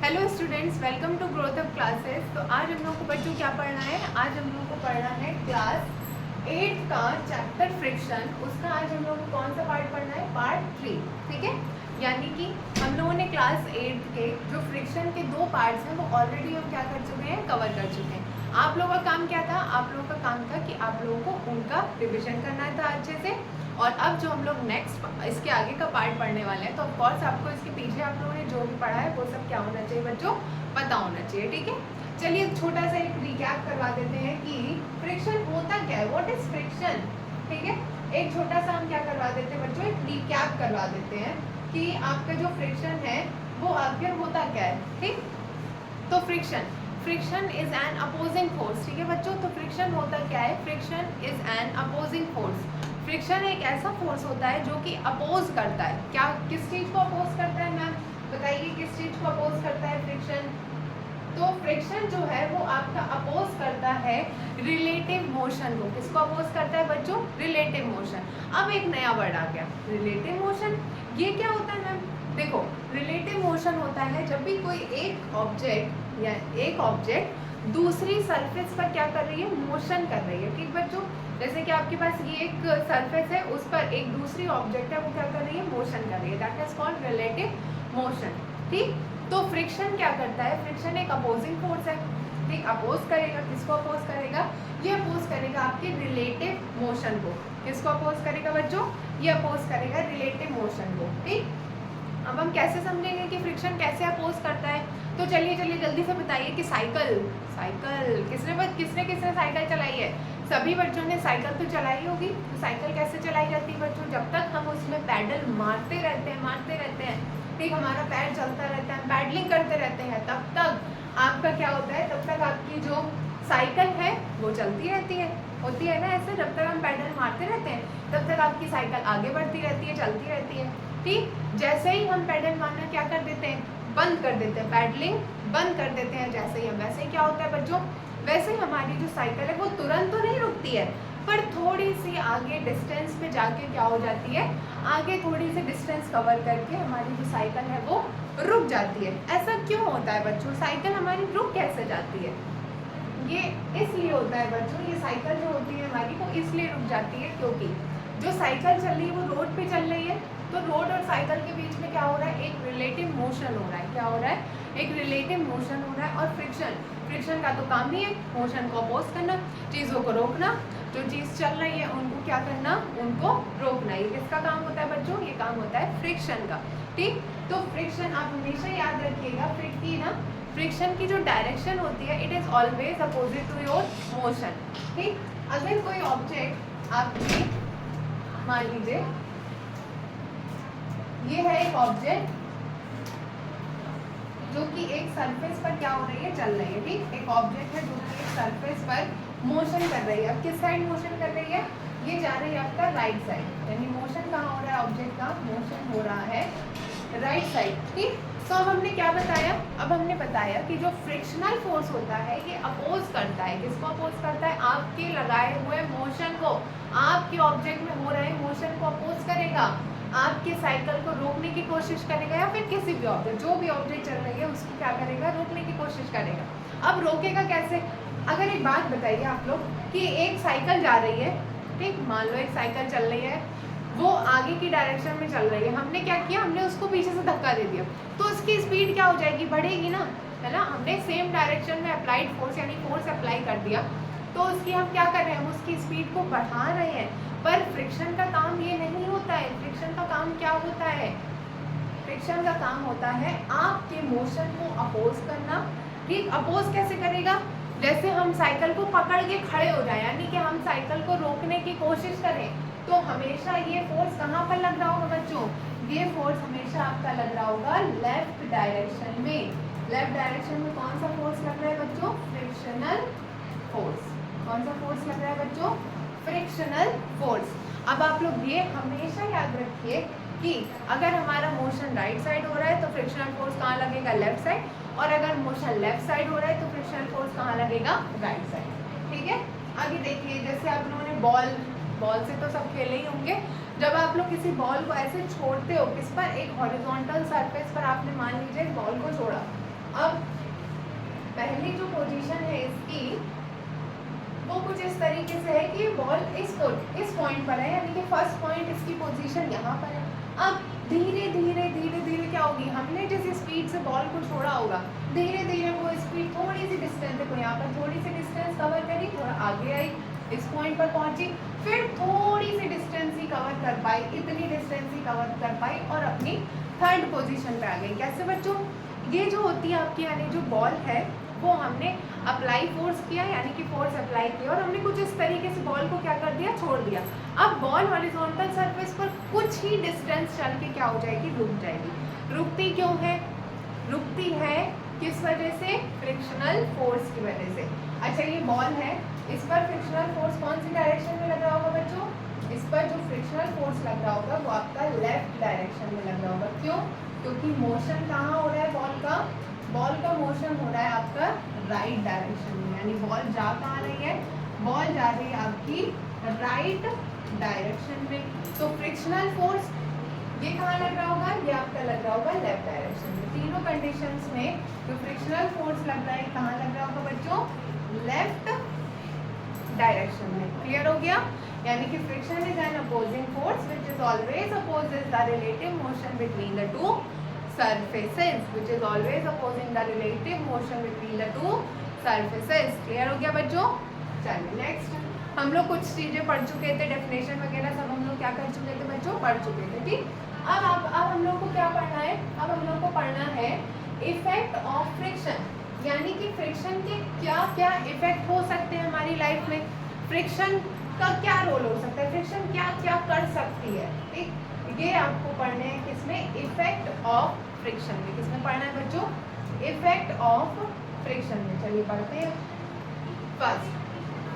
Hello students, welcome to growth of classes. तो आज हम लोग को बच्चों क्या पढ़ना है? आज हम लोग को पढ़ना है क्लास 8 का चैप्टर फ्रिक्शन। उसका आज हम लोग को कौन सा पार्ट पढ़ना है? पार्ट 3। ठीक है, यानी कि हम लोगों ने क्लास 8 के जो फ्रिक्शन के दो पार्ट्स हैं वो ऑलरेडी हम क्या कर चुके हैं? कवर कर चुके हैं। आप लोगों का काम क्या था? आप लोगों का काम था कि आप लोगों को उनका रिविजन करना था अच्छे से। और अब जो हम लोग नेक्स्ट इसके आगे का पार्ट पढ़ने वाले हैं, तो ऑफकोर्स आपको इसके पीछे आप लोगों ने जो भी पढ़ा है वो सब क्या होना चाहिए बच्चों? पता होना चाहिए। ठीक है, चलिए छोटा सा एक रिकैप करवा देते हैं कि फ्रिक्शन होता क्या है, व्हाट इज फ्रिक्शन। ठीक है, एक छोटा सा हम क्या करवा देते हैं बच्चों? एक रिकैप करवा देते हैं कि आपका जो फ्रिक्शन है वो आखिर होता क्या है। ठीक, तो friction is an opposing force. ठीक है बच्चों, तो फ्रिक्शन होता क्या है? Friction is an opposing force. Friction एक ऐसा फोर्स होता है जो कि अपोज करता है। क्या, किस चीज को अपोज करता है मैम? बताइए किस चीज को अपोज करता है फ्रिक्शन? तो फ्रिक्शन जो है वो आपका अपोज करता है रिलेटिव मोशन को। किसको अपोज करता है बच्चों? Relative motion. अब एक नया वर्ड आ गया, रिलेटिव मोशन। ये क्या होता है मैम? देखो, रिलेटिव मोशन होता है जब भी कोई एक ऑब्जेक्ट दूसरी सरफेस पर क्या कर रही है? मोशन कर रही है। ठीक बच्चों, जैसे कि आपके पास ये एक सरफेस है, उस पर एक दूसरी ऑब्जेक्ट है, वो क्या कर रही है? मोशन कर रही है। That is called relative motion. ठीक, तो फ्रिक्शन क्या करता है? फ्रिक्शन एक अपोजिंग फोर्स है। ठीक, अपोज करेगा। किसको अपोज करेगा? ये अपोज करेगा आपके रिलेटिव मोशन को। किसको अपोज करेगा बच्चों? ये अपोज करेगा रिलेटिव मोशन को। ठीक, अब हम कैसे समझेंगे कि फ्रिक्शन कैसे अपोज करता है? तो चलिए जल्दी से बताइए कि साइकिल किसने साइकिल चलाई है? सभी बच्चों ने साइकिल तो चलाई होगी। तो साइकिल कैसे चलाई जाती है बच्चों? जब तक हम उसमें पैडल मारते रहते हैं, ठीक, हमारा पैर चलता रहता है, पैडलिंग करते रहते हैं, तब तक आपका क्या होता है? तब तक आपकी जो साइकिल है वो चलती रहती है, होती है ना ऐसे। जब तक हम पैडल मारते रहते हैं तब तक आपकी साइकिल आगे बढ़ती रहती है, चलती रहती है। ठीक, जैसे ही हम पैडल मारना क्या कर देते हैं? बंद कर देते हैं, पैडलिंग बंद कर देते हैं। जैसे ही हम, वैसे ही क्या होता है बच्चों? वैसे ही हमारी जो साइकिल है वो तुरंत तो नहीं रुकती है, पर थोड़ी सी आगे डिस्टेंस पे जाके क्या हो जाती है? आगे थोड़ी सी डिस्टेंस कवर करके हमारी जो साइकिल है वो रुक जाती है। ऐसा क्यों होता है बच्चों? साइकिल हमारी रुक कैसे जाती है? ये इसलिए होता है बच्चों, ये साइकिल जो होती है हमारी वो इसलिए रुक जाती है क्योंकि जो साइकिल चल रही है वो रोड पे चल रही है। तो रोड और साइकिल के बीच में क्या हो रहा है? एक रिलेटिव मोशन हो रहा है। क्या हो रहा है? एक रिलेटिव मोशन हो रहा है। और फ्रिक्शन का तो काम ही है मोशन को अपोज करना, चीज़ों को रोकना। जो चीज़ चल रही है उनको क्या करना? उनको रोकना। ये किसका काम होता है बच्चों? ये काम होता है फ्रिक्शन का। ठीक, तो फ्रिक्शन आप हमेशा याद रखिएगा, फ्रिक्शन की जो डायरेक्शन होती है, it is always opposite to your motion. ठीक, अगर कोई ऑब्जेक्ट आपकी, मान लीजिए ये है एक ऑब्जेक्ट जो कि एक सरफेस पर क्या हो रही है? चल रही है। ठीक, एक ऑब्जेक्ट है जो कि एक सरफेस पर मोशन कर रही है। अब किस साइड मोशन कर रही है? ये जा रही है आपका राइट साइड, यानी मोशन कहाँ हो रहा है? ऑब्जेक्ट का मोशन हो रहा है राइट साइड। ठीक, तो अब हमने क्या बताया? अब हमने बताया कि जो फ्रिक्शनल फोर्स होता है ये अपोज करता है। किसको अपोज करता है? आपके लगाए हुए मोशन को। आपके ऑब्जेक्ट में हो रहे मोशन को अपोज करेगा, आपके साइकिल को रोकने की कोशिश करेगा, या फिर किसी भी ऑब्जेक्ट, जो भी ऑब्जेक्ट चल रही है उसको क्या करेगा? रोकने की कोशिश करेगा। अब रोकेगा कैसे? अगर एक बात बताइए आप लोग कि एक साइकिल जा रही है, ठीक, मान लो एक साइकिल चल रही है, वो आगे की डायरेक्शन में चल रही है। हमने क्या किया? हमने उसको पीछे से धक्का दे दिया, तो उसकी स्पीड क्या हो जाएगी? बढ़ेगी ना, है ना। हमने सेम डायरेक्शन में अप्लाइड फोर्स यानी फोर्स अप्लाई कर दिया, तो उसकी हम क्या कर रहे हैं? हम उसकी स्पीड को बढ़ा रहे हैं। पर फ्रिक्शन का काम ये नहीं होता है। फ्रिक्शन का काम क्या होता है? फ्रिक्शन का काम होता है आपके मोशन को अपोज करना। ठीक, अपोज कैसे करेगा? जैसे हम साइकिल को पकड़ के खड़े हो जाए, यानी कि हम साइकिल को रोकने की कोशिश करें, तो हमेशा ये फोर्स कहाँ पर लग रहा होगा बच्चों? ये फोर्स हमेशा आपका लग रहा होगा लेफ्ट डायरेक्शन में। लेफ्ट डायरेक्शन में कौन सा फोर्स लग रहा है बच्चों? Frictional force. कौन सा फोर्स लग रहा है बच्चों? Frictional force. अब आप लोग ये हमेशा याद रखिए कि अगर हमारा मोशन राइट साइड हो रहा है तो फ्रिक्शनल फोर्स कहाँ लगेगा? Left side. और अगर मोशन लेफ्ट साइड हो रहा है तो फ्रिक्शनल फोर्स कहाँ लगेगा? Right side. ठीक है, आगे देखिए, जैसे आप लोगों ने बॉल से तो सब खेले ही होंगे। जब आप लोग किसी बॉल को ऐसे छोड़ते हो, किस पर? एक हॉरिजॉन्टल सरफेस पर आपने मान लीजिए बॉल को छोड़ा, अब पहली जो पोजीशन है इसकी वो कुछ इस तरीके से है कि बॉल इस पॉइंट पर है, यानी कि फर्स्ट पॉइंट इसकी पोजीशन यहाँ पर है। अब धीरे धीरे क्या होगी, हमने जिस स्पीड से बॉल को छोड़ा होगा धीरे धीरे वो स्पीड थोड़ी सी डिस्टेंस, देखो यहाँ पर थोड़ी सी डिस्टेंस कवर करी, थोड़ा आगे आई, इस पॉइंट पर पहुंची, फिर थोड़ी सी डिस्टेंस ही कवर कर पाई, इतनी डिस्टेंस ही कवर कर पाई और अपनी थर्ड पोजीशन पे आ गई। कैसे बच्चों, ये जो होती है आपकी यानी जो बॉल है वो हमने अप्लाई फोर्स किया, यानी कि फोर्स अप्लाई किया और हमने कुछ इस तरीके से बॉल को क्या कर दिया, छोड़ दिया। अब बॉल हॉरिजॉन्टल सरफेस पर कुछ ही डिस्टेंस चल के क्या हो जाएगी, रुक जाएगी। रुकती क्यों है, रुकती है किस वजह से, फ्रिक्शनल फोर्स की वजह से। अच्छा ये बॉल है, इस पर फ्रिक्शनल फोर्स कौन सी डायरेक्शन में लग रहा होगा बच्चों, इस पर जो फ्रिक्शनल फोर्स लग रहा होगा वो आपका लेफ्ट डायरेक्शन में लग रहा होगा। क्यों, क्योंकि मोशन कहाँ हो रहा है बॉल का मोशन हो रहा है आपका राइट डायरेक्शन में, यानी बॉल जा कहाँ रही है, बॉल जा रही है आपकी राइट डायरेक्शन में। तो फ्रिक्शनल फोर्स ये कहाँ लग रहा होगा, ये आपका लग रहा होगा लेफ्ट डायरेक्शन में। तीनों कंडीशंस में जो फ्रिक्शनल फोर्स लग रहा है कहाँ लग रहा होगा बच्चों, लेफ्ट डायरेक्शन में। क्लियर हो गया, यानी कि friction is an opposing force which is always opposes the relative motion between the two surfaces, which is always opposing the relative motion between the two surfaces. Clear हो गया बच्चों। चलिए next, हम लोग कुछ चीज़ें पढ़ चुके थे, डेफिनेशन वगैरह सब हम लोग क्या कर चुके थे बच्चों, पढ़ चुके थे। ठीक, अब हम लोग को क्या पढ़ना है, अब हम लोग को पढ़ना है इफेक्ट ऑफ फ्रिक्शन, यानी कि फ्रिक्शन के क्या क्या इफेक्ट हो सकते हैं हमारी लाइफ में, फ्रिक्शन का क्या रोल हो सकता है, फ्रिक्शन क्या क्या कर सकती है। ठीक, ये आपको पढ़ने हैं किसमें, इफेक्ट ऑफ फ्रिक्शन में। किसमें पढ़ना है बच्चों, इफेक्ट ऑफ फ्रिक्शन में। चलिए पढ़ते हैं।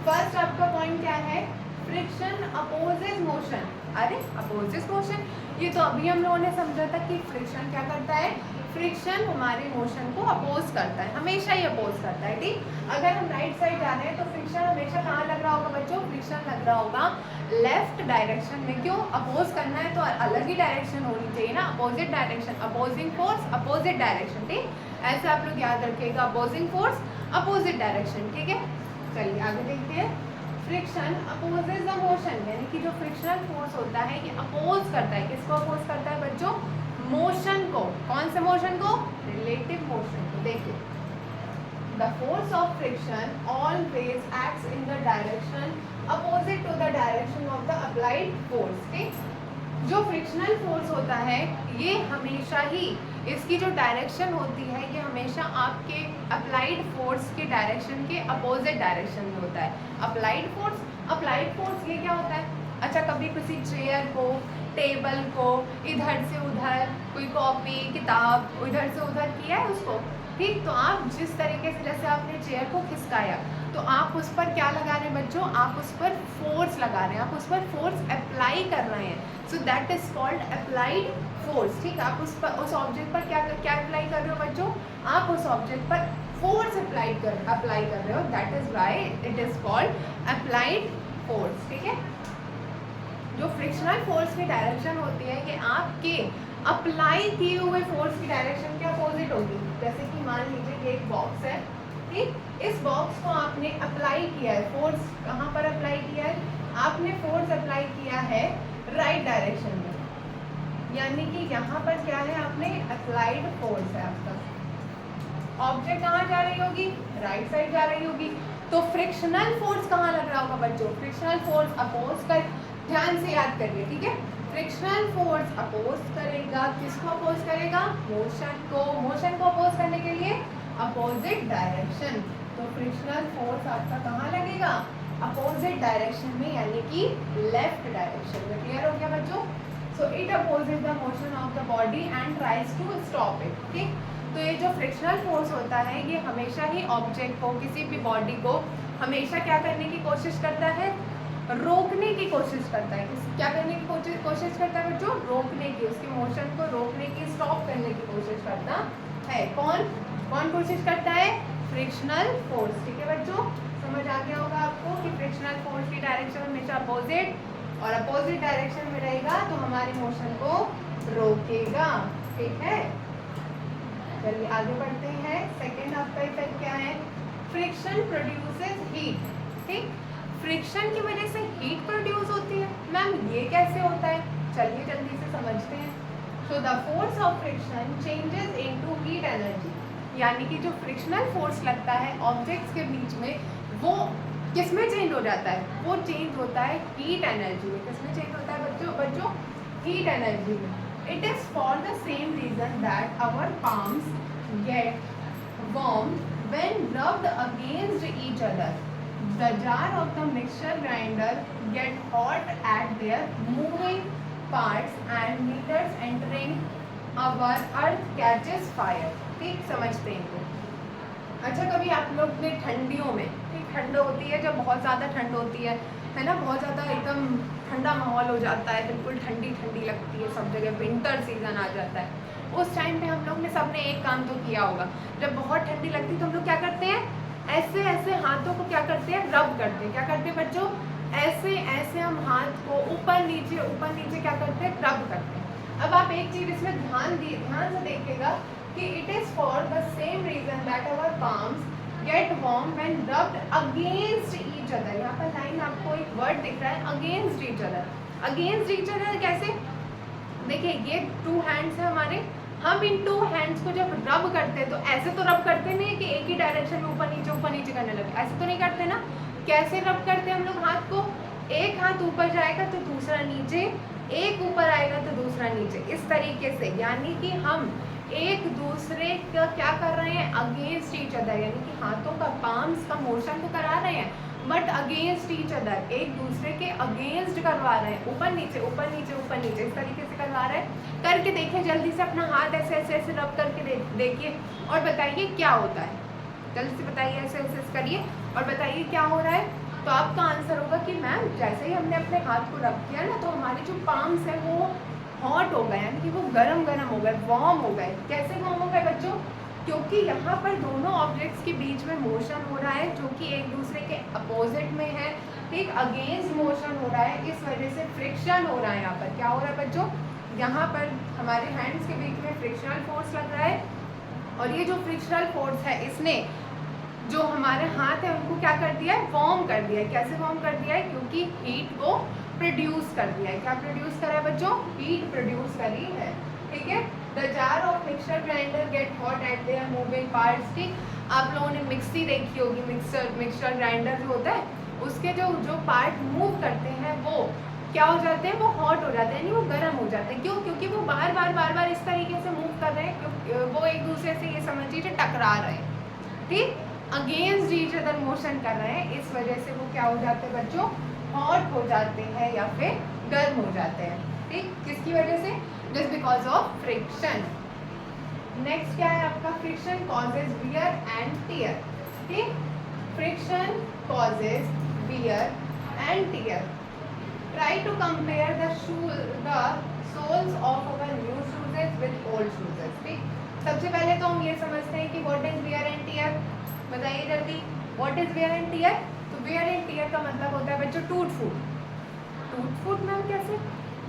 फर्स्ट आपका पॉइंट क्या है, फ्रिक्शन अपोजेस मोशन। अरे अपोजेस मोशन, ये तो अभी हम लोगों ने समझा था कि फ्रिक्शन क्या करता है, फ्रिक्शन हमारे मोशन को अपोज करता है, हमेशा ही अपोज करता है। ठीक, अगर हम राइट साइड जा रहे हैं तो फ्रिक्शन हमेशा कहाँ लग रहा होगा बच्चों, फ्रिक्शन लग रहा होगा लेफ्ट डायरेक्शन में। क्यों, अपोज करना है तो अलग ही डायरेक्शन होनी चाहिए ना, opposite direction, opposing force opposite direction. ठीक, ऐसे आप लोग याद रखिएगा, अपोजिंग फोर्स अपोजिट डायरेक्शन। ठीक है, चलिए आगे देखते हैं। फ्रिक्शन अपोजेस द मोशन, यानी कि जो फ्रिक्शनल फोर्स होता है ये अपोज करता है, किसको अपोज करता है बच्चों, मोशन को। कौन से मोशन को, रिलेटिव मोशन को। देखिए, the force of friction always acts in the direction opposite to the direction of the applied force. ठीक, जो फ्रिक्शनल फोर्स होता है ये हमेशा ही इसकी जो डायरेक्शन होती है ये हमेशा आपके अप्लाइड फोर्स के डायरेक्शन के अपोजिट डायरेक्शन में होता है। अप्लाइड फोर्स ये क्या होता है, अच्छा कभी किसी चेयर को, टेबल को इधर से उधर, कोई कॉपी किताब इधर से उधर किया है उसको, ठीक, तो आप जिस तरीके से, जैसे आपने चेयर को खिसकाया तो आप उस पर क्या लगा रहे हैं बच्चों, आप उस पर फोर्स लगा रहे हैं, आप उस पर फोर्स अप्लाई कर रहे हैं। So that is called applied force. ठीक, आप उस ऑब्जेक्ट पर क्या अप्लाई कर रहे हो बच्चों, आप उस ऑब्जेक्ट पर फोर्स अप्लाई कर रहे हो, that is why it is called applied force. ठीक है, जो फ्रिक्शनल फोर्स की डायरेक्शन होती है ये आपके अप्लाई किए हुए फोर्स की डायरेक्शन के अपोजिट होगी। जैसे कि मान लीजिए ये एक बॉक्स है, ठीक, इस बॉक्स को आपने अप्लाई किया है, फोर्स कहाँ पर अप्लाई किया है, आपने फोर्स अप्लाई किया है राइट डायरेक्शन में, यानी कि यहाँ पर क्या है, आपने अप्लाइड फोर्स है आपका, ऑब्जेक्ट कहाँ जा रही होगी, राइट साइड जा रही होगी। तो फ्रिक्शनल फोर्स कहाँ लग रहा होगा बच्चों, फ्रिक्शनल फोर्स अपोज कर, ध्यान से याद करिए। ठीक है, फ्रिक्शनल फोर्स अपोज करेगा, किसको अपोज करेगा, मोशन को। मोशन को अपोज करने के लिए अपोजिट डायरेक्शन, तो फ्रिक्शनल फोर्स आपका कहाँ लगेगा, अपोजिट डायरेक्शन में, यानी कि लेफ्ट डायरेक्शन में। क्लियर हो गया बच्चों। So it opposes the motion of the body and tries to stop it. ठीक, तो ये जो फ्रिक्शनल फोर्स होता है ये हमेशा ही ऑब्जेक्ट को, किसी भी बॉडी को हमेशा क्या करने की कोशिश करता है, रोकने की कोशिश करता है। क्या करने की कोशिश करता है बच्चों, रोकने की, उसके मोशन को रोकने की, स्टॉप करने की कोशिश करता है। कौन कोशिश करता है, फ्रिक्शनल फोर्स। ठीक है बच्चों, समझ आ गया होगा आपको कि फ्रिक्शनल फोर्स की डायरेक्शन हमेशा अपोजिट, और अपोजिट डायरेक्शन में रहेगा तो हमारे मोशन को रोकेगा। ठीक है, चलिए आगे बढ़ते हैं। सेकेंड आपका इफेक्ट क्या है? Friction produces heat. ठीक, फ्रिक्शन की वजह से हीट प्रोड्यूस होती है। मैम ये कैसे होता है? चलिए जल्दी से समझते हैं। So the force of friction changes into heat energy, यानी कि जो फ्रिक्शनल फोर्स लगता है ऑब्जेक्ट्स के बीच में, वो किस में चेंज हो जाता है? वो चेंज होता है हीट एनर्जी में। किस में चेंज होता है बच्चों? हीट एनर्जी में। It is for the same reason that our palms get warm when rubbed against each other. The jar of the mixture grinder get hot at their moving parts and meters entering our earth catches fire. ठीक, समझते हैं इनको। अच्छा, कभी आप लोग ने ठंडियों में, ठीक, ठंड होती है जब बहुत ज़्यादा ठंड होती है ना, बहुत ज़्यादा एकदम ठंडा माहौल हो जाता है, बिल्कुल ठंडी ठंडी लगती है सब जगह, विंटर सीजन आ जाता है। उस टाइम पे हम लोग ने सबने एक काम तो किया होगा, जब बहुत ठंडी लगती है तो हम लोग क्या करते हैं? ऐसे ऐसे हाथों को क्या करते हैं? रब करते हैं। क्या करते हैं बच्चों? ऐसे ऐसे हम हाथ को ऊपर नीचे क्या करते हैं? रब करते हैं। अब आप एक चीज़ इसमें ध्यान से देखिएगा कि it is for the same reason that our palms get warm when rubbed against each other। यहाँ पर लाइन आपको एक वर्ड दिख रहा है, against each other। against each other कैसे? देखिए ये 2 हैंड्स है हमारे, हम इन 2 हैंड्स को जब रब करते हैं तो ऐसे तो रब करते नहीं है कि एक ही डायरेक्शन में ऊपर नीचे करने लगे, ऐसे तो नहीं करते ना। कैसे रब करते हैं हम लोग हाथ को? एक हाथ ऊपर जाएगा तो दूसरा नीचे, एक ऊपर आएगा तो दूसरा नीचे, इस तरीके से। यानी कि हम एक दूसरे का क्या कर रहे हैं? अगेंस्ट ईच अदर, यानी कि हाथों का पाम्स का मोशन तो करा रहे हैं बट अगेंस्ट ईच अदर, एक दूसरे के अगेंस्ट करवा रहे हैं, ऊपर नीचे इस तरीके से करवा रहे हैं। करके देखिए जल्दी से, अपना हाथ ऐसे ऐसे ऐसे रब करके देखिए और बताइए क्या होता है। जल्दी से बताइए, ऐसे ऐसे करिए और बताइए क्या हो रहा है। तो आपका आंसर होगा कि मैम जैसे ही हमने अपने हाथ को रब किया ना, तो हमारे जो पाम्स है वो हॉट हो गए, यानी कि वो गरम हो गए, वार्म हो गए। कैसे वार्म हो गए बच्चों? क्योंकि यहाँ पर दोनों ऑब्जेक्ट्स के बीच में मोशन हो रहा है जो कि एक दूसरे के अपोजिट में है, ठीक, अगेंस्ट मोशन हो रहा है, इस वजह से फ्रिक्शन हो रहा है। यहाँ पर क्या हो रहा है बच्चों? यहाँ पर हमारे हैंड्स के बीच में फ्रिक्शनल फोर्स लग रहा है, और ये जो फ्रिक्शनल फोर्स है इसने जो हमारे हाथ है उनको क्या कर दिया है? वार्म कर दिया है। कैसे वार्म कर दिया है? क्योंकि हीट को प्रोड्यूस कर दिया है। क्या प्रोड्यूस करा है बच्चों? हीट प्रोड्यूस करी है। ठीक है, the jar of mixture grinder get hot eight there moving parts. ठीक, आप लोगों ने मिक्सी देखी होगी, मिक्सचर ग्राइंडर जो होता है उसके जो पार्ट मूव करते हैं वो क्या हो जाते हैं? वो हॉट हो जाते हैं, यानी वो गर्म हो जाते हैं। क्यों? क्योंकि वो बार बार इस तरीके से मूव कर रहे हैं, क्योंकि वो एक दूसरे से, ये समझ लीजिए, टकरा रहे हैं। ठीक, अगेंस्ट ईच अदर मोशन कर रहे हैं, इस वजह से वो क्या हो जाते हैं बच्चों? हॉट हो जाते हैं या फिर गर्म हो जाते हैं। ठीक, किसकी वजह से? Just because of friction. Next क्या है आपका? Friction causes wear and tear. ठीक, friction causes wear and tear. Try to compare the soles of our new shoes with old shoes. ठीक, सबसे पहले तो हम ये समझते हैं कि what is wear and tear. बताइए जल्दी, what is wear and tear? तो वियर एंड टियर का मतलब होता है बच्चों टूट फूट। टूट फूट मैम कैसे?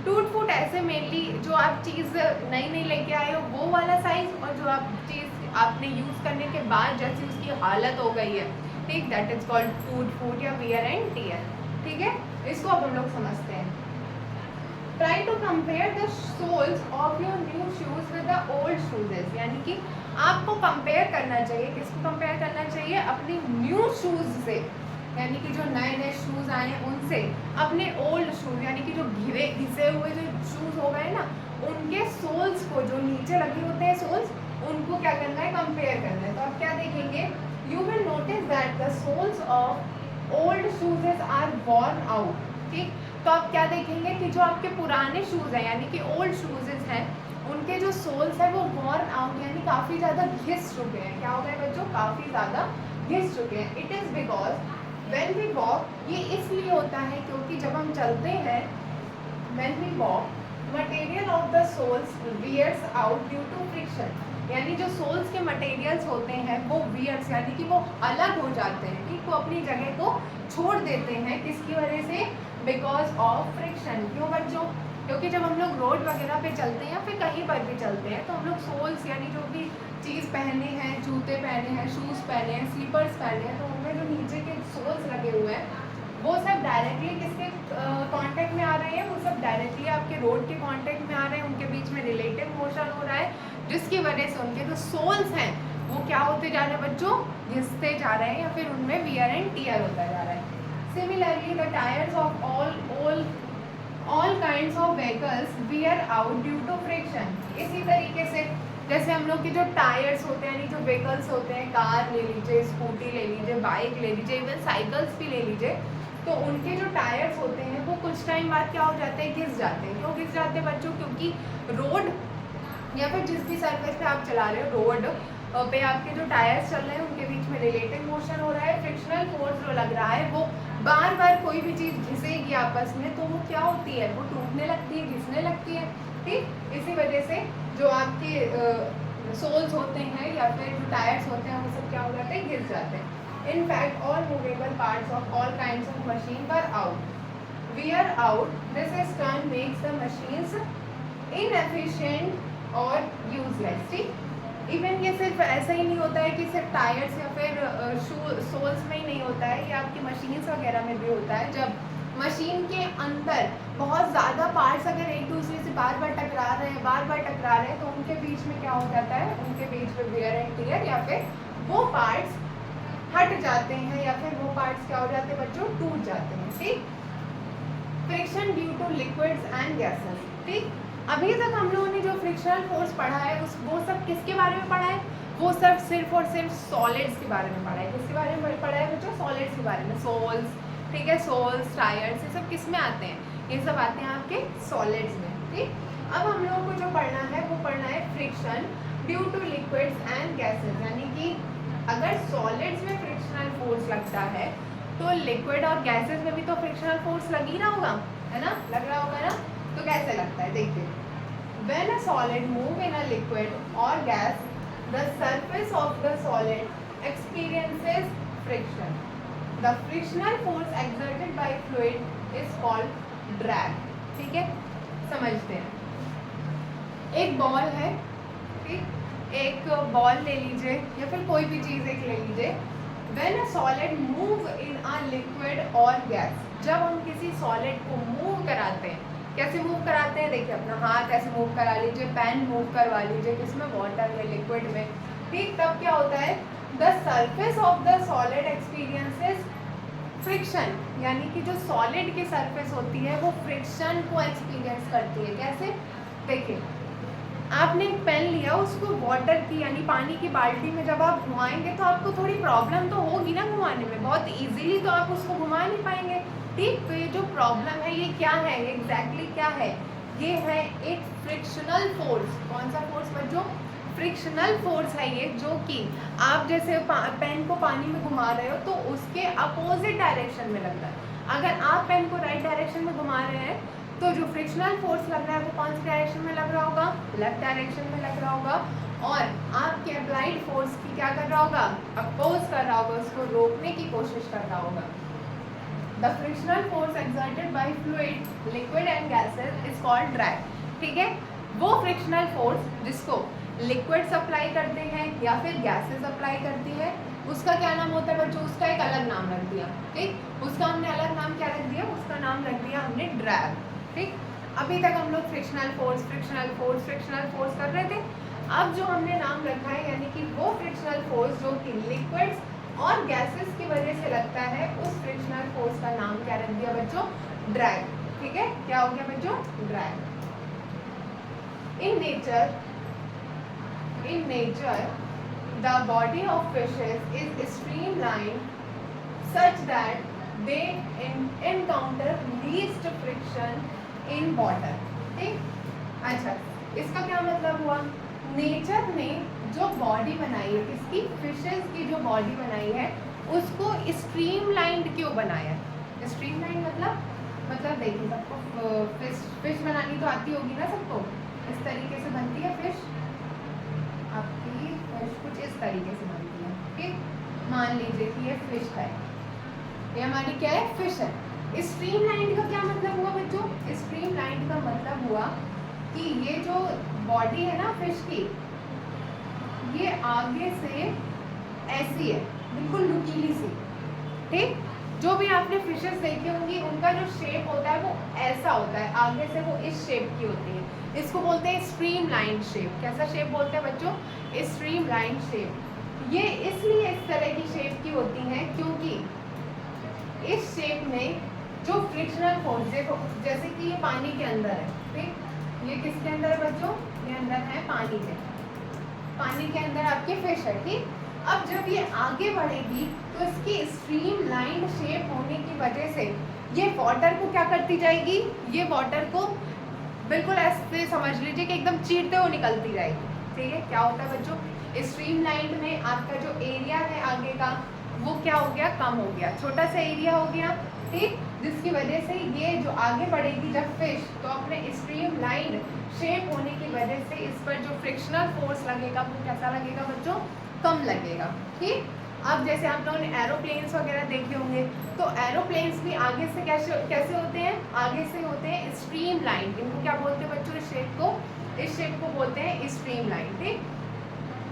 टूट फूट ऐसे मेनली जो आप चीज़ नई लेके आए हो वो वाला साइज, और जो आप चीज़ आपने यूज़ करने के बाद जैसी उसकी हालत हो गई है, ठीक, दैट इज कॉल्ड टूट फूट या वियर एंड टियर। ठीक है, इसको अब हम लोग समझते हैं। Try to compare the soles of your new shoes with the old shoeses, यानी कि आपको कंपेयर करना चाहिए। किसको कंपेयर करना चाहिए? अपने न्यू शूज से, यानी कि जो नए शूज़ आए हैं उनसे अपने ओल्ड शूज़, यानी कि जो घिसे हुए जो शूज़ हो गए ना, उनके सोल्स को, जो नीचे लगे होते हैं सोल्स, उनको क्या करना है? कंपेयर करना है। तो आप क्या देखेंगे? You will notice that the soles of old shoeses are worn out. ठीक, तो आप क्या देखेंगे कि जो आपके पुराने शूज़ हैं, यानी कि ओल्ड शूजेस हैं, उनके जो सोल्स हैं वो वॉर्न आउट, यानी काफ़ी ज़्यादा घिस चुके हैं। क्या हो गए बच्चों? काफ़ी ज़्यादा घिस चुके हैं। It is because when we walk, ये इसलिए होता है क्योंकि जब हम चलते हैं, when we walk, material of the soles wears out due to friction, यानी जो सोल्स के मटेरियल्स होते हैं वो वियर्स, यानी कि वो अलग हो जाते हैं, ठीक, वो अपनी जगह को छोड़ देते हैं। किसकी वजह से? Because of friction. क्यों बच्चों? क्योंकि जब हम लोग रोड वगैरह पे चलते हैं या फिर कहीं पर भी चलते हैं तो हम लोग सोल्स यानी जो भी चीज़ पहने हैं, जूते पहने हैं, शूज़ पहने हैं, स्लीपर्स पहने हैं, तो उनमें जो नीचे के सोल्स लगे हुए हैं वो सब डायरेक्टली किसके कांटेक्ट में आ रहे हैं, वो सब डायरेक्टली आपके रोड के कांटेक्ट में आ रहे हैं, उनके बीच में रिलेटिव मोशन हो रहा है, जिसकी वजह से उनके जो सोल्स हैं वो क्या होते जा रहे हैं बच्चों, घिसते जा रहे हैं या फिर उनमें वियर एंड टियर होता जा रहा है। Similarly the tyres of all kinds of vehicles wear out due to friction. इसी तरीके से जैसे हम लोग के जो टायर्स होते हैं यानी जो व्हीकल्स होते हैं, कार ले लीजिए, स्कूटी ले लीजिए, बाइक ले लीजिए, इवन साइकिल्स भी ले लीजिए, तो उनके जो टायर्स होते हैं वो कुछ टाइम बाद क्या हो जाते हैं, घिस जाते हैं। क्यों घिस जाते हैं बच्चों, क्योंकि रोड या फिर जिस भी सरफेस पे आप चला रहे हो, रोड पे आपके जो टायर्स चल रहे हैं उनके बीच में रिलेटिव मोशन हो रहा है, फ्रिक्शनल फोर्स जो लग रहा है वो बार बार कोई भी चीज़ घिसेगी आपस में तो वो क्या होती है, वो टूटने लगती है, घिसने लगती है। ठीक, इसी वजह से जो आपके सोल्स होते हैं या फिर जो टायर्स होते हैं वो सब क्या हो जाते हैं, घिस जाते हैं। In fact, all movable parts of all kinds of machine were wear out. This in turn makes the machines inefficient or useless. ठीक, इवन ये सिर्फ ऐसा ही नहीं होता है कि सिर्फ टायर्स या फिर सोल्स में ही नहीं होता है, ये आपकी मशीन्स वगैरह में भी होता है। जब मशीन के अंदर बहुत ज़्यादा पार्ट्स अगर एक दूसरे से बार बार टकरा रहे हैं तो उनके बीच में क्या हो जाता है, उनके बीच में वियर एंड टियर या फिर वो पार्ट्स हट जाते हैं या फिर वो पार्ट्स क्या हो जाते हैं बच्चों, टूट जाते हैं। ठीक, friction due two liquids and gases. ठीक, अभी तक हम लोगों ने जो फ्रिक्शनल फोर्स पढ़ा है वो सब किसके बारे में पढ़ा है, वो सब सिर्फ और सिर्फ सॉलिड्स के बारे में पढ़ा है। किसके बारे में पढ़ा है बच्चों, सॉलिड्स के बारे में। सोल्स, ठीक है, सोल्स, टायर्स, ये सब किस में आते हैं, ये सब आते हैं आपके सॉलिड्स में। ठीक, अब हम लोगों को जो पढ़ना है वो पढ़ना है friction due two liquids and gases, यानी कि अगर सॉलिड्स में फ्रिक्शनल फोर्स लगता है तो लिक्विड और गैसेस में भी तो फ्रिक्शनल फोर्स लग ही रहा होगा, है ना, लग रहा होगा ना। तो कैसे लगता है देखिए, when a solid move in a liquid और gas the surface of the solid experiences friction. The frictional force exerted by fluid is called drag. ठीक है, समझते हैं। एक बॉल है, ठीक, एक बॉल ले लीजिए या फिर कोई भी चीज़ एक ले लीजिए। When a solid move in a liquid और गैस, जब हम किसी सॉलिड को मूव कराते हैं, कैसे मूव कराते हैं देखिए, अपना हाथ ऐसे मूव करा लीजिए, पेन मूव करवा लीजिए, किसमें, वाटर में, लिक्विड में। ठीक, तब क्या होता है, the surface of the solid experiences friction, यानी कि जो सॉलिड की सरफेस होती है वो फ्रिक्शन को एक्सपीरियंस करती है। कैसे देखिए, आपने एक पेन लिया, उसको वाटर की यानी पानी की बाल्टी में जब आप घुमाएंगे तो आपको थोड़ी प्रॉब्लम तो होगी ना घुमाने में, बहुत इजीली तो आप उसको घुमा नहीं पाएंगे। ठीक, तो ये जो प्रॉब्लम है ये क्या है, एग्जैक्टली क्या है, ये है एक फ्रिक्शनल फोर्स। कौन सा फोर्स बच्चों, फ्रिक्शनल फोर्स है ये, जो कि आप जैसे पेन को पानी में घुमा रहे हो तो उसके अपोजिट डायरेक्शन में लग रहा है। अगर आप पेन को राइट डायरेक्शन में घुमा रहे हैं तो जो फ्रिक्शनल फोर्स लग रहा है वो कौन सी डायरेक्शन में लग रहा होगा, लेफ्ट डायरेक्शन में लग रहा होगा, और आपके अप्लाइड फोर्स की क्या कर रहा होगा, अपोज कर रहा होगा, उसको रोकने की कोशिश कर रहा होगा। The frictional force exerted by fluid, liquid and gases is called drag. ठीक है, वो फ्रिक्शनल फोर्स जिसको लिक्विड्स अप्लाई करते हैं या फिर गैसेस अप्लाई करती है, उसका क्या नाम होता है बच्चों, उसका एक अलग नाम रख दिया। ठीक, उसका हमने अलग नाम क्या रख दिया, उसका नाम रख दिया हमने ड्रैग। ठीक, अभी तक हम लोग फ्रिक्शनल फोर्स कर रहे थे। अब जो हमने नाम रखा है यानी कि वो फ्रिक्शनल फोर्स जो कि लिक्विड्स और गैसेस की वजह से लगता है, उस फ्रिक्शनल फोर्स का नाम क्या रख दिया बच्चों, ड्रैग। ठीक है, क्या हो गया बच्चों, drag. In nature, the body of fishes is streamlined such that they encounter least friction in water. ठीक, अच्छा, इसका क्या मतलब हुआ, नेचर ने जो बॉडी बनाई है, किसकी, फिशेस की जो बॉडी बनाई है उसको स्ट्रीमलाइंड क्यों बनाया। स्ट्रीमलाइंड मतलब देखिए, सबको फिश बनानी तो आती होगी ना सबको, इस तरीके से बनती है फिश, आपकी फिश कुछ इस तरीके से बनती है। ठीक, मान लीजिए कि ये फिश है, ये हमारी क्या है, फिश है। स्ट्रीमलाइंड का क्या मतलब हुआ बच्चों? स्ट्रीमलाइंड का मतलब हुआ कि ये जो बॉडी है ना फिश की, ये आगे से ऐसी है, बिल्कुल नुकीली सी, ठीक। जो भी आपने फिशेस देखी होंगी उनका जो शेप होता है वो ऐसा होता है, आगे से वो इस शेप की होती है, इसको बोलते हैं स्ट्रीमलाइन शेप। कैसा शेप बोलते हैं बच्चों? Streamline shape. ये इसलिए इस तरह की शेप की होती है क्योंकि इस शेप में जो फ्रिक्शनल फोर्स, देखो जैसे कि ये पानी के अंदर है, ठीक, ये किसके अंदर है बच्चों? ये अंदर है पानी के, पानी के अंदर आपकी फिश है, ठीक। अब जब ये आगे बढ़ेगी तो इसकी स्ट्रीमलाइन शेप होने की वजह से ये वाटर को क्या करती जाएगी? ये वाटर को बिल्कुल ऐसे समझ लीजिए कि एकदम चीरते हुए निकलती जाएगी, ठीक है। क्या होता है बच्चों? स्ट्रीमलाइन में आपका जो एरिया है आगे का वो क्या हो गया? कम हो गया, छोटा सा एरिया हो गया, ठीक, जिसकी वजह से ये जो आगे बढ़ेगी जब फिश, तो अपने स्ट्रीमलाइन शेप होने की वजह से इस पर जो फ्रिक्शनल फोर्स लगेगा वो कैसा लगेगा बच्चों? कम लगेगा, ठीक। अब जैसे आप लोगों ने एरोप्लेन्स वगैरह देखे होंगे, तो एरोप्लेन्स भी आगे से कैसे होते हैं? आगे से होते हैं स्ट्रीमलाइन। इनको क्या बोलते हैं बच्चों? इस शेप को बोलते हैं स्ट्रीमलाइन, ठीक।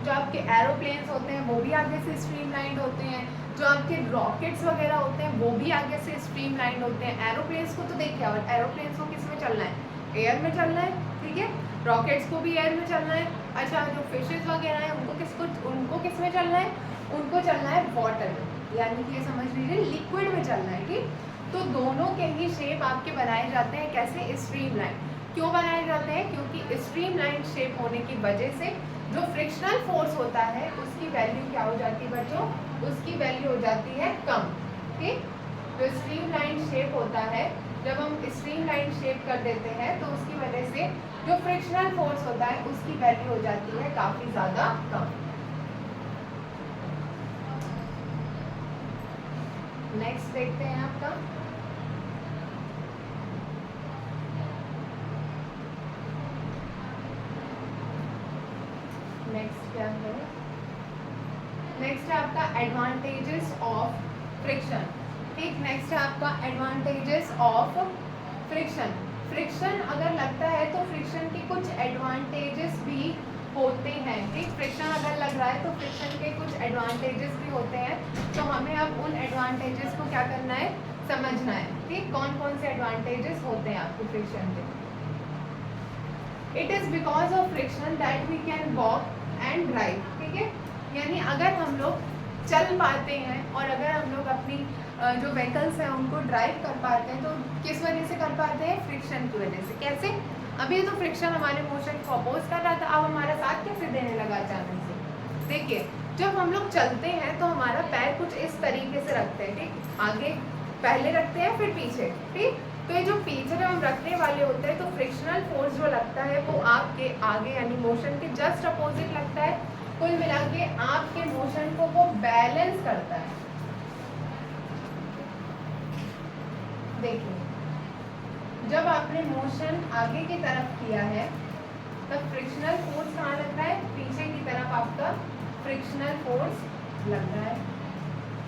जो आपके एरोप्लेन्स होते हैं वो भी आगे से स्ट्रीमलाइंड होते हैं, जो आपके रॉकेट्स वगैरह होते हैं वो भी आगे से स्ट्रीमलाइंड होते हैं। एरोप्लेन्स को तो देखिए, और एरोप्लेन्स को किस में चलना है? एयर में चलना है, ठीक है। रॉकेट्स को भी एयर में चलना है। अच्छा, जो फिशेज वगैरह हैं उनको किस में चलना है? उनको चलना है वाटर में, यानी कि ये समझ लीजिए लिक्विड में चलना है, ठीक। तो दोनों के ही शेप आपके बनाए जाते हैं कैसे? स्ट्रीमलाइन। क्यों बनाए जाते हैं? क्योंकि स्ट्रीमलाइन शेप होने की वजह से जो फ्रिक्शनल फोर्स होता है उसकी वैल्यू क्या हो जाती है बच्चों? उसकी वैल्यू हो जाती है कम, ठीक। जो स्ट्रीमलाइन शेप होता है, जब हम स्ट्रीमलाइन शेप कर देते हैं तो उसकी वजह से जो फ्रिक्शनल फोर्स होता है उसकी वैल्यू हो जाती है काफी ज्यादा कम। नेक्स्ट देखते हैं आपका नेक्स्ट क्या है? नेक्स्ट है आपका एडवांटेजेस ऑफ फ्रिक्शन, ठीक। नेक्स्ट है आपका एडवांटेजेस ऑफ फ्रिक्शन। फ्रिक्शन अगर लगता है तो फ्रिक्शन के कुछ एडवांटेजेस भी होते हैं, ठीक। फ्रिक्शन अगर लग रहा है तो फ्रिक्शन के कुछ एडवांटेजेस भी होते हैं, तो हमें अब उन एडवांटेजेस को क्या करना है? समझना है, ठीक। कौन कौन से एडवांटेजेस होते हैं आपके फ्रिक्शन के? It is because of friction that we can walk and drive, ठीक है। यानी अगर हम लोग चल पाते हैं और अगर हम लोग अपनी जो व्हीकल्स हैं उनको ड्राइव कर पाते हैं, तो किस वजह से कर पाते हैं? फ्रिक्शन की वजह से। कैसे? अभी तो फ्रिक्शन हमारे मोशन को अपोज कर रहा था, अब हमारा साथ कैसे देने लगा अचानक से? देखिए, जब हम लोग चलते हैं तो हमारा पैर कुछ इस तरीके से रखते हैं, ठीक। आगे पहले रखते हैं फिर पीछे, ठीक। तो ये जो पीछे जब हम रखने वाले होते हैं तो फ्रिक्शनल फोर्स जो लगता है वो आपके आगे यानी मोशन के जस्ट अपोजिट लगता है। कुल मिला के आपके मोशन को वो बैलेंस करता है। देखिए, जब आपने मोशन आगे की तरफ किया है तब फ्रिक्शनल फोर्स कहाँ लग रहा है? पीछे की तरफ आपका फ्रिक्शनल फोर्स लग रहा है,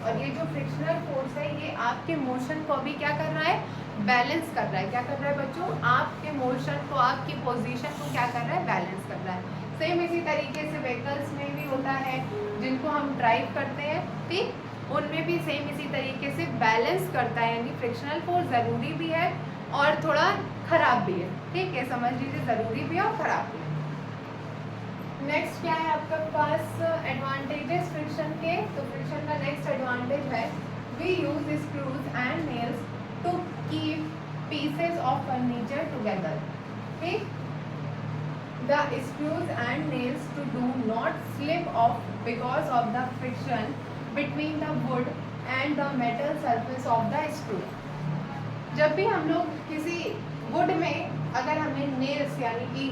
और ये जो फ्रिक्शनल फोर्स है ये आपके मोशन को अभी क्या कर रहा है? बैलेंस कर रहा है। क्या कर रहा है बच्चों? आपके मोशन को, आपकी पोजीशन को क्या कर रहा है? बैलेंस कर रहा है। सेम इसी तरीके से व्हीकल्स में भी होता है जिनको हम ड्राइव करते हैं, ठीक, उनमें भी सेम इसी तरीके से बैलेंस करता है। यानी फ्रिक्शनल फोर्स ज़रूरी भी है और थोड़ा खराब भी है, ठीक है। समझ लीजिए, ज़रूरी भी है और खराब भी है। नेक्स्ट क्या है आपके पास एडवांटेजेस फ्रिक्शन के? तो फ्रिक्शन का नेक्स्ट एडवांटेज है we use screws and nails to keep pieces of furniture together, ठीक। The screws and nails to do not slip off because of the friction between the wood and the metal surface of the screw. जब भी हम लोग किसी would में अगर हमें nails यानी कि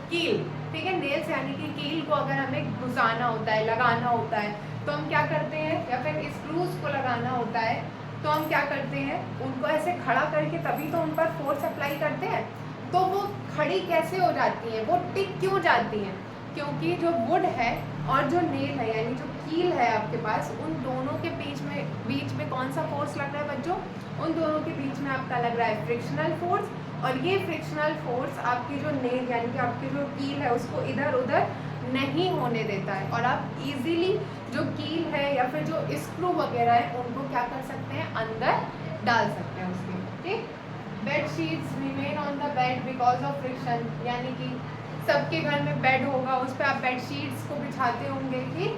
कील, ठीक है, नेल्स यानी कि कील को अगर हमें घुसाना होता है, लगाना होता है, तो हम क्या करते हैं? या फिर स्क्रूज को लगाना होता है तो हम क्या करते हैं? उनको ऐसे खड़ा करके तभी तो उन पर फोर्स अप्लाई करते हैं। तो वो खड़ी कैसे हो जाती हैं? वो टिक क्यों जाती हैं? क्योंकि जो वुड है और जो नेल है यानी जो कील है आपके पास, उन दोनों के बीच में कौन सा फोर्स लग रहा है बच्चों? उन दोनों के बीच में आपका लग रहा है फ्रिक्शनल फोर्स। और ये फ्रिक्शनल फोर्स आपकी जो नेल यानी कि आपकी जो कील है उसको इधर उधर नहीं होने देता है, और आप इजीली जो कील है या फिर जो स्क्रू वगैरह है उनको क्या कर सकते हैं? अंदर डाल सकते हैं उसके। ठीक, bed sheets remain on the bed because of friction, यानी कि सबके घर में बेड होगा, उस पर आप बेड शीट्स को बिछाते होंगे कि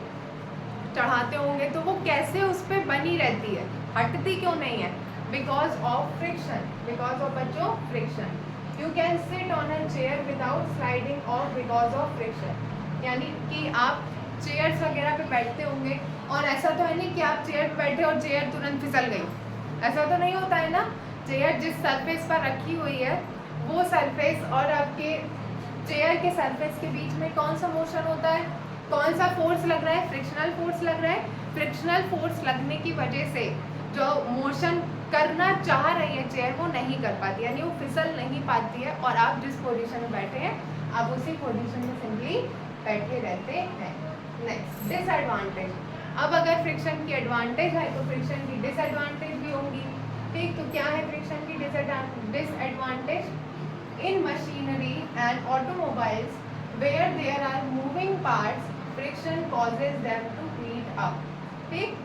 चढ़ाते होंगे, तो वो कैसे उस पर बनी रहती है, हटती क्यों नहीं है? Because of friction, because of बच्चों friction. You can sit on a chair without sliding off because of friction, यानी कि आप चेयर्स वगैरह पे बैठते होंगे और ऐसा तो है नहीं कि आप चेयर पे बैठे और चेयर तुरंत फिसल गई, ऐसा तो नहीं होता है ना। चेयर जिस सरफेस पर रखी हुई है वो सरफेस और आपके चेयर के सरफेस के बीच में कौन सा मोशन होता है? कौन सा फोर्स लग रहा है? फ्रिक्शनल फोर्स लग रहा है। फ्रिक्शनल फोर्स लगने की वजह से जो मोशन करना चाह रही है चेयर वो नहीं कर पाती, यानी वो फिसल नहीं पाती है, और आप जिस पोजीशन में बैठे हैं आप उसी पोजीशन में सिंपली बैठे रहते हैं। Next, disadvantage. अब अगर फ्रिक्शन की एडवांटेज है तो फ्रिक्शन की डिसएडवांटेज भी होंगी। ठीक, तो क्या है फ्रिक्शन की disadvantage? In machinery and automobiles where there are moving parts friction causes them to heat up. ठीक,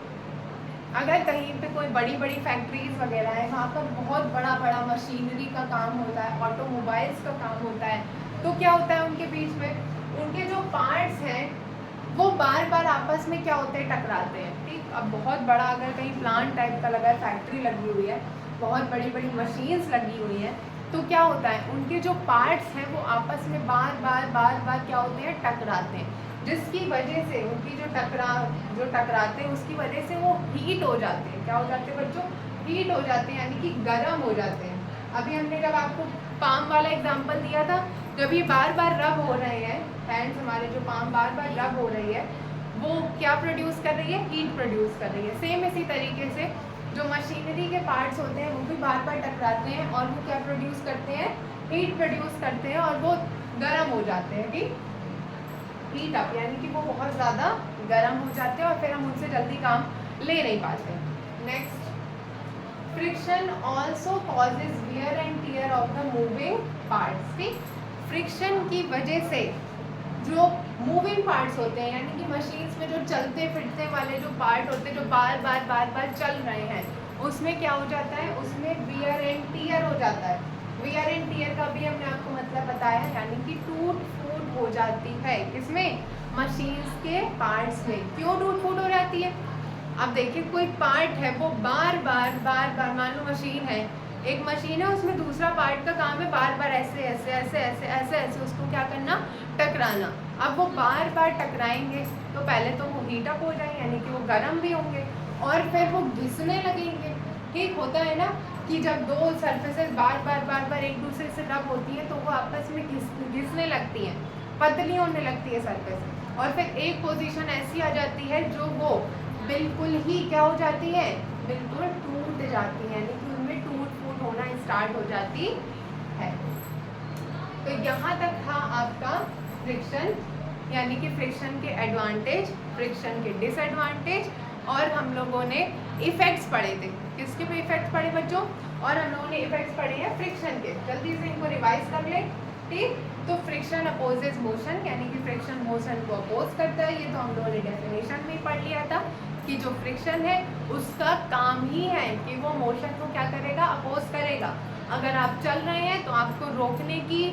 अगर कहीं पे कोई बड़ी बड़ी फैक्ट्रीज वगैरह है, वहाँ पर बहुत बड़ा बड़ा मशीनरी का काम होता है, ऑटोमोबाइल्स का काम होता है, तो क्या होता है उनके बीच में उनके जो पार्ट्स हैं वो बार बार आपस में क्या होते हैं? टकराते हैं। ठीक, अब बहुत बड़ा अगर कहीं प्लांट टाइप का लगा है, फैक्ट्री लगी हुई है, बहुत बड़ी बड़ी मशीन्स लगी हुई हैं, तो क्या होता है उनके जो पार्ट्स हैं वो आपस में बार बार क्या होते हैं? टकराते हैं, जिसकी वजह से उनकी जो टकराते हैं उसकी वजह से वो हीट हो जाते हैं। क्या हो जाते हैं बच्चों? हीट हो जाते हैं, यानी कि गर्म हो जाते हैं। अभी हमने जब आपको पाम वाला एग्जांपल दिया था, जब ये बार बार रब हो रहे हैं हैंड्स हमारे, जो पाम बार बार रब हो रही है वो क्या प्रोड्यूस कर रही है? हीट प्रोड्यूस कर रही है। सेम इसी तरीके से जो मशीनरी के पार्ट्स होते हैं वो भी बार बार टकराते हैं और वो क्या प्रोड्यूस करते हैं? हीट प्रोड्यूस करते हैं, और वो गर्म हो जाते हैं। ठीक, हीट अप, यानी कि वो बहुत ज़्यादा गर्म हो जाते हैं और फिर हम उनसे जल्दी काम ले नहीं पाते। Next, friction also causes wear and tier of the moving parts. ठीक, फ्रिक्शन की वजह से जो मूविंग पार्ट्स होते हैं, यानी कि मशीन्स में जो चलते फिरते वाले जो पार्ट होते हैं जो बार बार चल रहे हैं, उसमें क्या हो जाता है? उसमें वियर एंड टियर हो जाता है। वियर एंड टियर का भी हमने आपको मतलब बताया, यानी कि टूट फूट हो जाती है। किसमें? मशीन्स के पार्ट्स में। क्यों टूट फूट हो जाती है? अब देखिए कोई पार्ट है वो बार बार मान लो मशीन है, एक मशीन है उसमें दूसरा पार्ट का काम है बार बार ऐसे उसको क्या करना? टकराना। अब वो बार बार टकराएंगे तो पहले तो वो हीट अप हो जाएंगे, यानी कि वो गर्म भी होंगे, और फिर वो घिसने लगेंगे। ठीक, होता है ना कि जब दो सरफेसेस बार बार एक दूसरे से रब होती है तो वो आपस में घिसने लगती हैं, पतली होने लगती है सरफेस, और फिर एक पोजीशन ऐसी आ जाती है जो वो बिल्कुल ही क्या हो जाती है? बिल्कुल टूट जाती है, यानी कि उनमें टूट फूट होना स्टार्ट हो जाती है। तो यहाँ तक था आपका फ्रिक्शन, यानी कि फ्रिक्शन के एडवांटेज, फ्रिक्शन के डिसएडवांटेज, और हम लोगों ने इफेक्ट्स पढ़े थे। किसके पे इफेक्ट्स पढ़े बच्चों? और हम लोगों ने इफेक्ट्स पढ़े हैं फ्रिक्शन के। जल्दी से इनको रिवाइज कर ले। ठीक, तो फ्रिक्शन अपोजेज मोशन, यानी कि फ्रिक्शन मोशन को अपोज करता है। ये तो हम लोगों ने डेफिनेशन में पढ़ लिया था कि जो फ्रिक्शन है उसका काम ही है कि वो मोशन को क्या करेगा? अपोज करेगा। अगर आप चल रहे हैं तो आपको रोकने की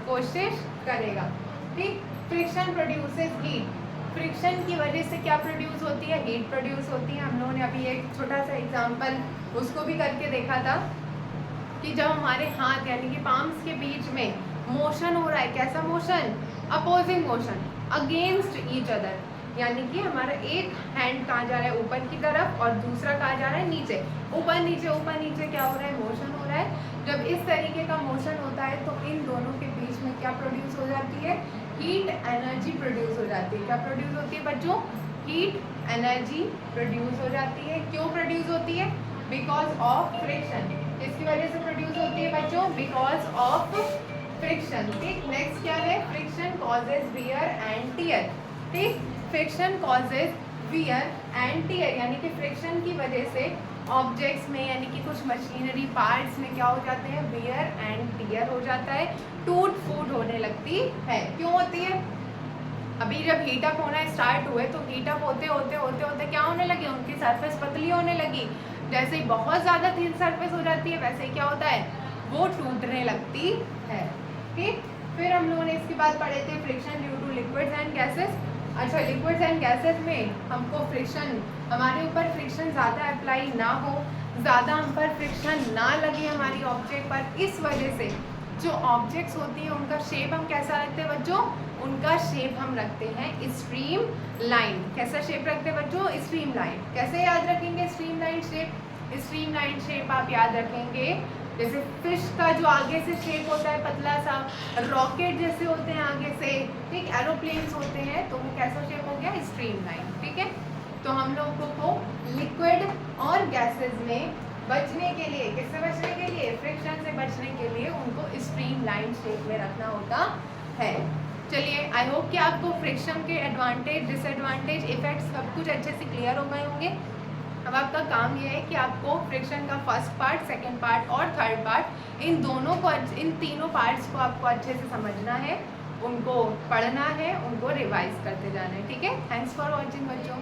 कोशिश करेगा। ठीक, फ्रिक्शन प्रोड्यूसेस हीट। फ्रिक्शन की वजह से क्या प्रोड्यूस होती है? हीट प्रोड्यूस होती है। हम लोगों ने अभी एक छोटा सा एग्जांपल उसको भी करके देखा था कि जब हमारे हाथ यानी कि पाम्स के बीच में मोशन हो रहा है, कैसा motion? Opposing motion, against each other, यानी कि हमारा एक हैंड कहाँ जा रहा है? ऊपर की तरफ, और दूसरा कहाँ जा रहा है? नीचे। ऊपर नीचे क्या हो रहा है? मोशन हो रहा है। जब इस तरीके का मोशन होता है तो इन दोनों के बीच में क्या प्रोड्यूस हो जाती है? हीट एनर्जी प्रोड्यूस हो जाती है। क्या प्रोड्यूस होती है बच्चों? हीट एनर्जी प्रोड्यूस हो जाती है। क्यों प्रोड्यूस होती है? Because of friction. किसकी वजह से प्रोड्यूस होती है बच्चों? Because of friction. ठीक, नेक्स्ट क्या है? Friction causes wear and tear. ठीक, friction causes wear and tear, यानी कि फ्रिक्शन की वजह से ऑब्जेक्ट्स में यानी कि कुछ मशीनरी पार्ट्स में क्या हो जाते हैं, वियर एंड टियर हो जाता है, टूट फूट होने लगती है। क्यों होती है? अभी जब हीट अप होना स्टार्ट हुए तो हीट अप होते होते होते होते क्या होने लगे, उनकी सरफेस पतली होने लगी। जैसे ही बहुत ज़्यादा थिन सरफेस हो जाती है वैसे ही क्या होता है, वो टूटने लगती है। ठीक, फिर हम लोगों ने इसके बाद पढ़े थे friction due two liquids and gases. अच्छा, लिक्विड्स एंड गैसेस में हमको फ्रिक्शन, हमारे ऊपर फ्रिक्शन ज़्यादा अप्लाई ना हो, ज़्यादा हम पर फ्रिक्शन ना लगे हमारी ऑब्जेक्ट पर, इस वजह से जो ऑब्जेक्ट्स होती हैं उनका शेप हम कैसा रखते हैं बच्चों, उनका शेप हम रखते हैं स्ट्रीम लाइन। कैसा शेप रखते हैं बच्चों, स्ट्रीम लाइन। कैसे याद रखेंगे stream line shape? Stream line shape आप याद रखेंगे जैसे फिश का जो आगे से शेप होता है पतला सा, रॉकेट जैसे होते हैं आगे से, ठीक, एरोप्लेन्स होते हैं, तो वो कैसा शेप हो गया, स्ट्रीम लाइन। ठीक है, तो हम लोगों को लिक्विड और गैसेस में बचने के लिए, किससे बचने के लिए, फ्रिक्शन से बचने के लिए उनको स्ट्रीम लाइन शेप में रखना होता है। चलिए, आई होप कि आपको फ्रिक्शन के एडवांटेज, डिसएडवांटेज, इफेक्ट्स सब कुछ अच्छे से क्लियर हो गए होंगे। अब आपका काम ये है कि आपको फ्रिक्शन का फर्स्ट पार्ट, सेकंड पार्ट और थर्ड पार्ट, इन दोनों को, इन तीनों पार्ट्स को आपको अच्छे से समझना है, उनको पढ़ना है, उनको रिवाइज करते जाना है। ठीक है, थैंक्स फॉर वॉचिंग बच्चों।